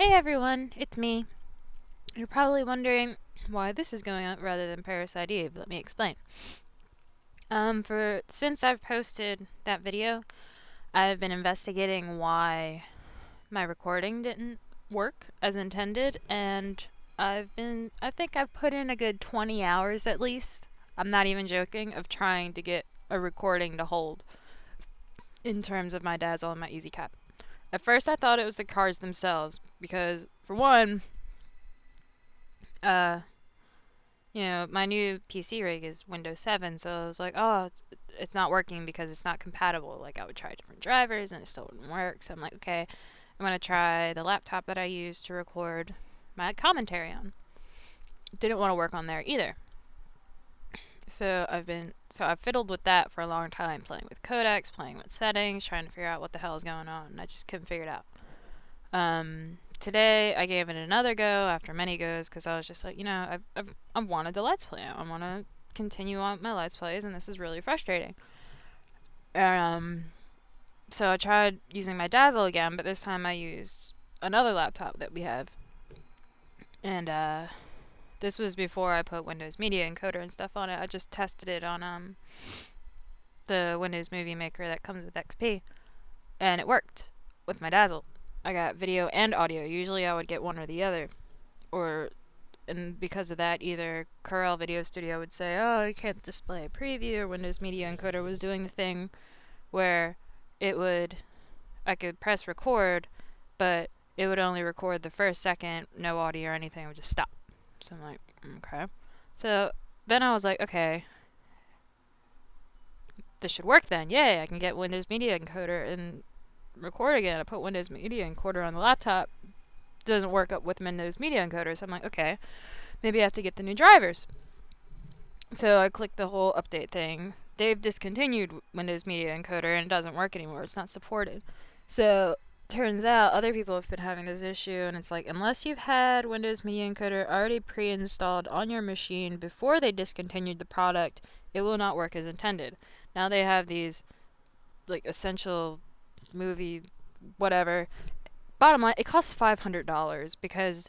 Hey everyone, it's me. You're probably wondering why this is going on rather than Parasite Eve. Let me explain. For since I've posted that video, I've been investigating why my recording didn't work as intended, and I think I've put in a good 20 hours at least. I'm not even joking, of trying to get a recording to hold in terms of my Dazzle and my EasyCap. At first, I thought it was the cards themselves because, for one, uh, my new PC rig is Windows 7, so I was like, oh, it's not working because it's not compatible. Like, I would try different drivers and it still wouldn't work. So I'm like, okay, I'm going to try the laptop that I use to record my commentary on. Didn't want to work on there either. So I've fiddled with that for a long time, playing with codecs, playing with settings, trying to figure out what the hell is going on, and I just couldn't figure it out. Today I gave it another go after many goes because I was just like, I've wanted to Let's Play. I want to continue on my Let's Plays, and this is really frustrating. Um, so I tried using my Dazzle again, but this time I used another laptop that we have, and this was before I put Windows Media Encoder and stuff on it. I just tested it on the Windows Movie Maker that comes with XP, and it worked with my Dazzle. I got video and audio. Usually I would get one or the other. And because of that, either Corel Video Studio would say, oh, you can't display a preview, or Windows Media Encoder was doing the thing where I could press record, but it would only record the first second, no audio or anything, it would just stop. So I'm like, okay. So then I was like, okay, this should work then. Yay, I can get Windows Media Encoder and record again. I put Windows Media Encoder on the laptop. Doesn't work up with Windows Media Encoder, so I'm like, okay, maybe I have to get the new drivers. So I clicked the whole update thing. They've discontinued Windows Media Encoder and it doesn't work anymore. It's not supported. So turns out other people have been having this issue, and it's like, unless you've had Windows Media Encoder already pre-installed on your machine before they discontinued the product, it will not work as intended. Now they have these like essential movie whatever. Bottom line, it costs $500 because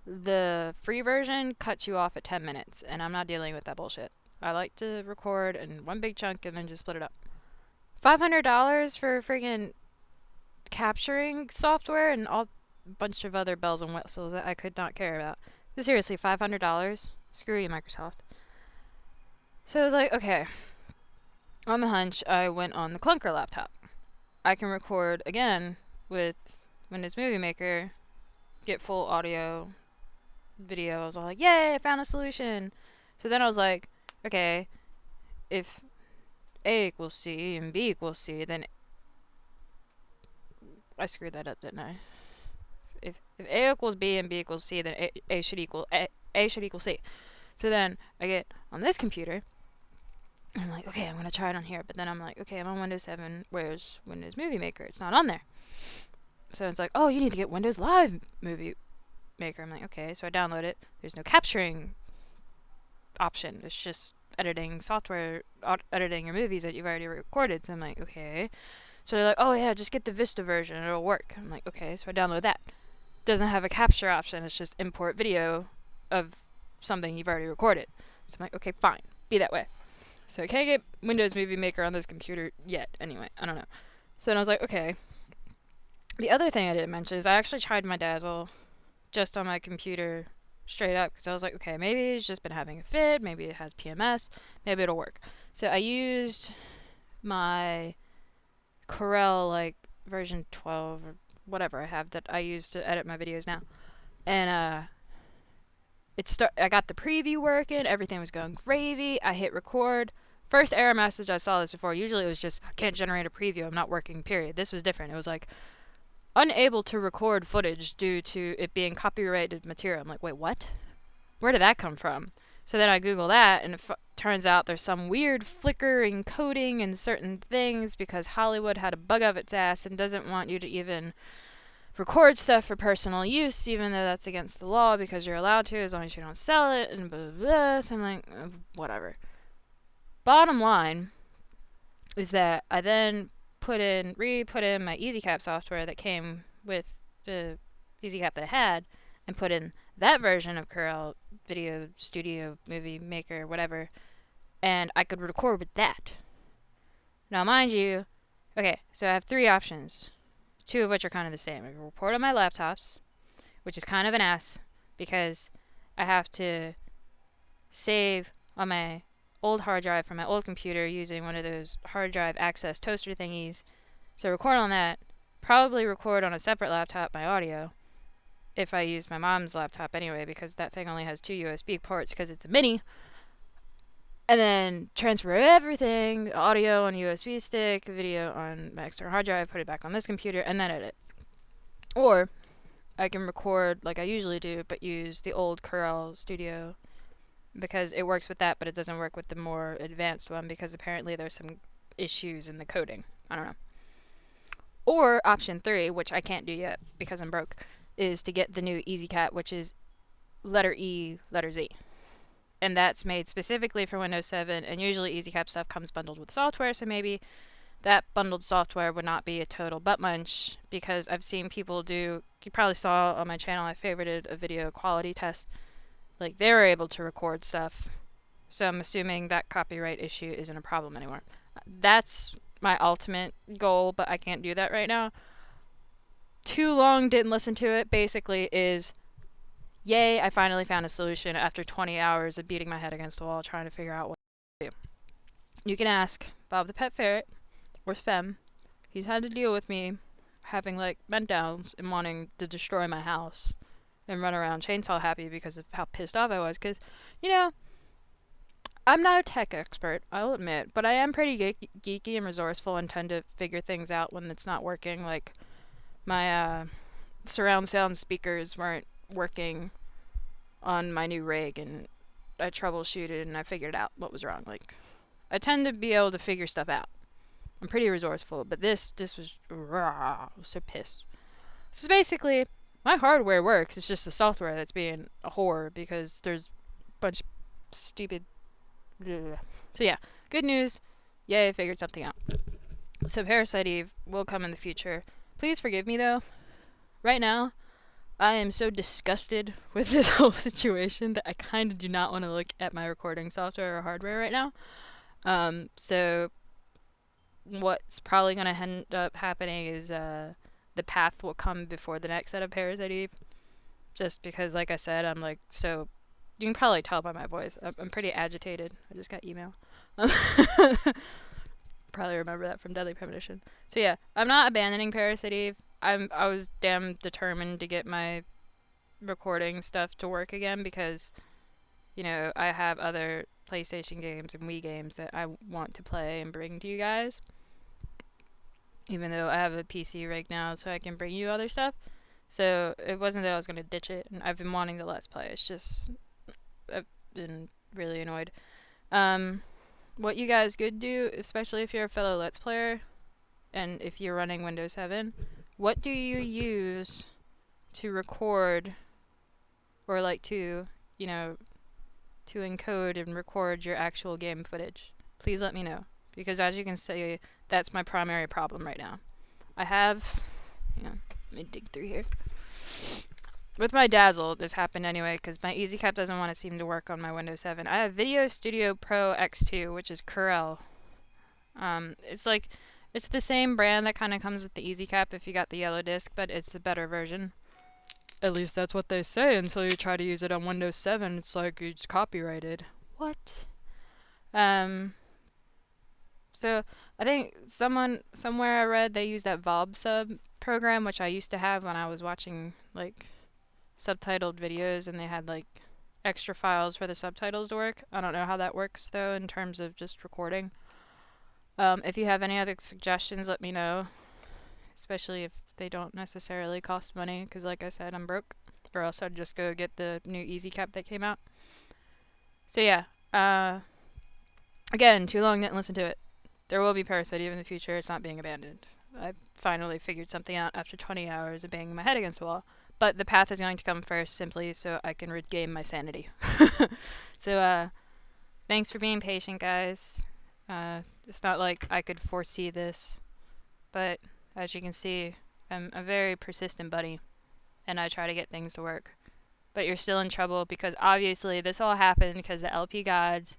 the free version cuts you off at 10 minutes, and I'm not dealing with that bullshit. I like to record in one big chunk and then just split it up. $500 for freaking capturing software and all bunch of other bells and whistles that I could not care about. Seriously, $500? Screw you, Microsoft. So I was like, okay. On the hunch, I went on the Clunker laptop. I can record again with Windows Movie Maker, get full audio, video. I was all like, yay, I found a solution. So then I was like, okay, if A equals C and B equals C, then I screwed that up, didn't I? If A equals B and B equals C, then A should equal A should equal C. So then I get on this computer, and I'm like, okay, I'm gonna try it on here. But then I'm like, okay, I'm on Windows 7. Where's Windows Movie Maker? It's not on there. So it's like, oh, you need to get Windows Live Movie Maker. I'm like, okay. So I download it. There's no capturing option. It's just editing software, editing your movies that you've already recorded. So I'm like, okay. So they're like, oh yeah, just get the Vista version. It'll work. I'm like, okay. So I download that. Doesn't have a capture option. It's just import video of something you've already recorded. So I'm like, okay, fine. Be that way. So I can't get Windows Movie Maker on this computer yet. Anyway, I don't know. So then I was like, okay. The other thing I didn't mention is I actually tried my Dazzle just on my computer straight up because I was like, okay, maybe it's just been having a fit. Maybe it has PMS. Maybe it'll work. So I used my Corel like version 12 or whatever I have that I use to edit my videos now. And I got the preview working, everything was going gravy. I hit record. First error message I saw this before. Usually it was just can't generate a preview, I'm not working, period. This was different. It was like unable to record footage due to it being copyrighted material. I'm like, wait, what? Where did that come from? So then I Google that, and it turns out there's some weird flicker encoding in certain things because Hollywood had a bug of its ass and doesn't want you to even record stuff for personal use, even though that's against the law because you're allowed to as long as you don't sell it, and blah, blah, blah. So I'm like, whatever. Bottom line is that I then re-put in my EasyCap software that came with the EasyCap that I had and put in that version of Corel Video Studio, Movie Maker, whatever, and I could record with that. Now, mind you, okay, so I have 3 options, 2 of which are kind of the same. I can record on my laptops, which is kind of an ass because I have to save on my old hard drive from my old computer using one of those hard drive access toaster thingies. So record on that, probably record on a separate laptop my audio if I use my mom's laptop anyway, because that thing only has 2 USB ports because it's a mini. And then transfer everything, the audio on a USB stick, video on my external hard drive, put it back on this computer, and then edit. Or I can record like I usually do, but use the old Corel Studio because it works with that, but it doesn't work with the more advanced one because apparently there's some issues in the coding. I don't know. Or option 3, which I can't do yet because I'm broke, is to get the new EasyCap, which is letter E, letter Z. And that's made specifically for Windows 7, and usually EasyCap stuff comes bundled with software, so maybe that bundled software would not be a total butt munch, because I've seen people do, you probably saw on my channel, I favorited a video quality test, like they were able to record stuff, so I'm assuming that copyright issue isn't a problem anymore. That's my ultimate goal, but I can't do that right now. Too long, didn't listen to it, basically is, yay, I finally found a solution after 20 hours of beating my head against the wall trying to figure out what to do. You can ask Bob the Pet Ferret, or Fem. He's had to deal with me having like meltdowns and wanting to destroy my house and run around chainsaw happy because of how pissed off I was. Because, you know, I'm not a tech expert, I'll admit, but I am pretty geeky and resourceful and tend to figure things out when it's not working. Like, my surround sound speakers weren't working on my new rig, and I troubleshooted and I figured out what was wrong. Like, I tend to be able to figure stuff out. I'm pretty resourceful, but this was I was so pissed. So basically, my hardware works. It's just the software that's being a whore because there's a bunch of stupid. Bleh. So yeah, good news. Yay, I figured something out. So Parasite Eve will come in the future. Please forgive me though. Right now, I am so disgusted with this whole situation that I kind of do not want to look at my recording software or hardware right now. So what's probably going to end up happening is the path will come before the next set of Parasite Eve. Just because, like I said, I'm like so... You can probably tell by my voice. I'm pretty agitated. I just got email. Probably remember that from Deadly Premonition. So yeah, I'm not abandoning Parasite Eve. I was damn determined to get my recording stuff to work again because, you know, I have other PlayStation games and Wii games that I want to play and bring to you guys. Even though I have a PC right now, so I can bring you other stuff. So it wasn't that I was going to ditch it, and I've been wanting to Let's Play. It's just, I've been really annoyed. What you guys could do, especially if you're a fellow Let's Player, and if you're running Windows 7, what do you use to record, or like to, you know, to encode and record your actual game footage? Please let me know, because as you can see, that's my primary problem right now. I have, let me dig through here. With my Dazzle, this happened anyway, because my EasyCap doesn't want to seem to work on my Windows 7. I have Video Studio Pro X2, which is Corel. It's the same brand that kind of comes with the EasyCap if you got the yellow disc, but it's a better version. At least that's what they say until you try to use it on Windows 7. It's like it's copyrighted. What? So I think somewhere I read they use that VobSub program, which I used to have when I was watching like subtitled videos and they had like extra files for the subtitles to work. I don't know how that works though in terms of just recording. If you have any other suggestions, let me know, especially if they don't necessarily cost money, because like I said, I'm broke, or else I'd just go get the new EasyCap that came out. So yeah, again, too long, didn't listen to it. There will be Parasite Eve in the future. It's not being abandoned. I finally figured something out after 20 hours of banging my head against the wall. But the path is going to come first, simply so I can regain my sanity. So, thanks for being patient, guys. It's not like I could foresee this, but as you can see, I'm a very persistent buddy. and I try to get things to work. But you're still in trouble because obviously this all happened because the LP gods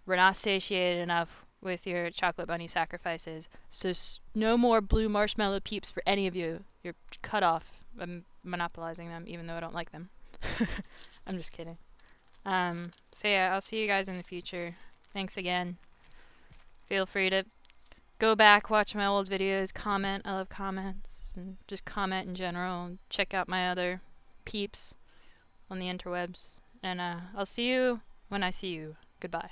were not satiated enough with your chocolate bunny sacrifices. So no more blue marshmallow peeps for any of you. You're cut off. I'm monopolizing them even though I don't like them. I'm just kidding. So yeah, I'll see you guys in the future. Thanks again. Feel free to go back, watch my old videos, comment. I love comments. And just comment in general. And check out my other peeps on the interwebs. And I'll see you when I see you. Goodbye.